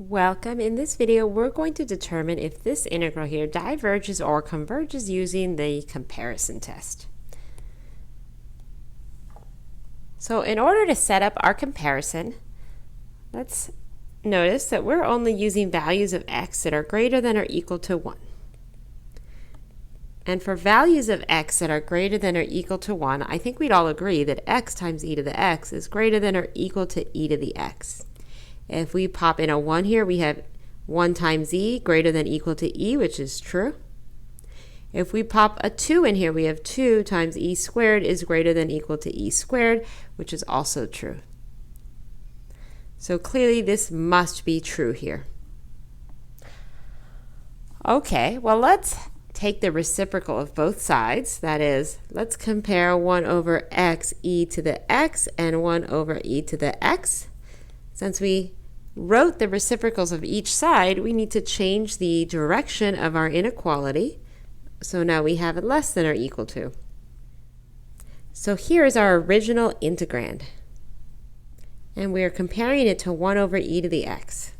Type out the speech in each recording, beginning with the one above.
Welcome. In this video, we're going to determine if this integral here diverges or converges using the comparison test. So in order to set up our comparison, let's notice that we're only using values of x that are greater than or equal to 1. And for values of x that are greater than or equal to 1, I think we'd all agree that x times e to the x is greater than or equal to e to the x. If we pop in a 1 here, we have 1 times e greater than or equal to e, which is true. If we pop a 2 in here, we have 2 times e squared is greater than or equal to e squared, which is also true. So clearly this must be true here. Okay, well let's take the reciprocal of both sides. That is, let's compare 1 over x e to the x and 1 over e to the x. Since we wrote the reciprocals of each side, we need to change the direction of our inequality. So now we have it less than or equal to. So here is our original integrand. And we are comparing it to 1 over e to the x.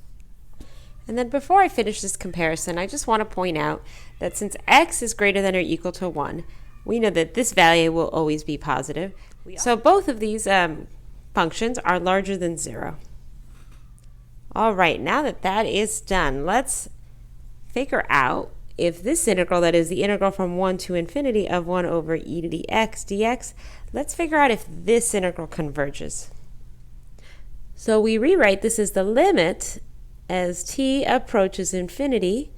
And then before I finish this comparison, I just want to point out that since x is greater than or equal to 1, we know that this value will always be positive. So both of these functions are larger than 0. All right, now that that is done, let's figure out if this integral, that is the integral from 1 to infinity of 1 over e to the x dx, let's figure out if this integral converges. So we rewrite this as the limit as t approaches infinity,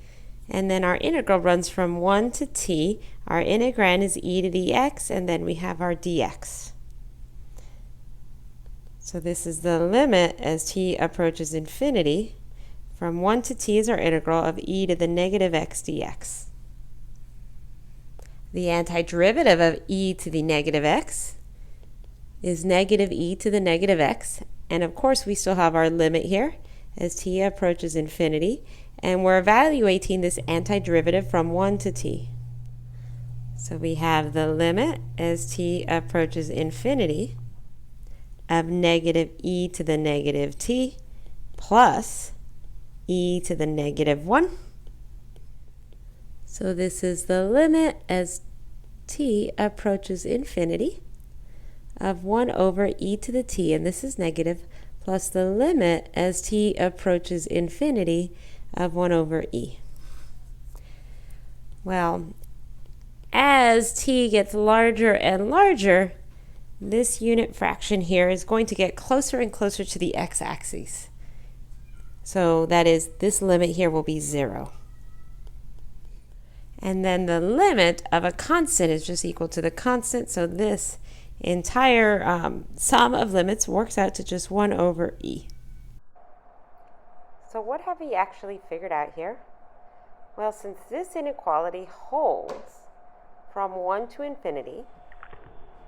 and then our integral runs from 1 to t. Our integrand is e to the x, and then we have our dx. So this is the limit as t approaches infinity. From 1 to t is our integral of e to the negative x dx. The antiderivative of e to the negative x is negative e to the negative x. And of course, we still have our limit here as t approaches infinity. And we're evaluating this antiderivative from 1 to t. So we have the limit as t approaches infinity of negative e to the negative t plus e to the negative 1. So this is the limit as t approaches infinity of 1 over e to the t, and this is negative, plus the limit as t approaches infinity of 1 over e. Well, as t gets larger and larger, this unit fraction here is going to get closer and closer to the x-axis. So that is, this limit here will be 0. And then the limit of a constant is just equal to the constant, so this entire sum of limits works out to just 1 over e. So what have we actually figured out here? Well, since this inequality holds from 1 to infinity,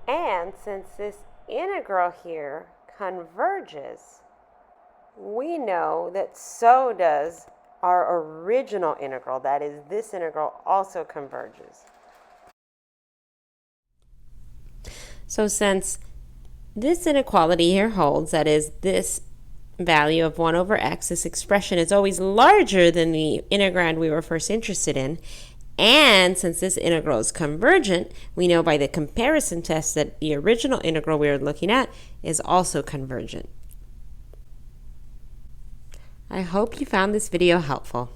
and since this integral here converges, we know that so does our original integral. That is, this integral also converges. So since this inequality here holds, that is, this value of 1 over x, this expression is always larger than the integrand we were first interested in, and since this integral is convergent, we know by the comparison test that the original integral we were looking at is also convergent. I hope you found this video helpful.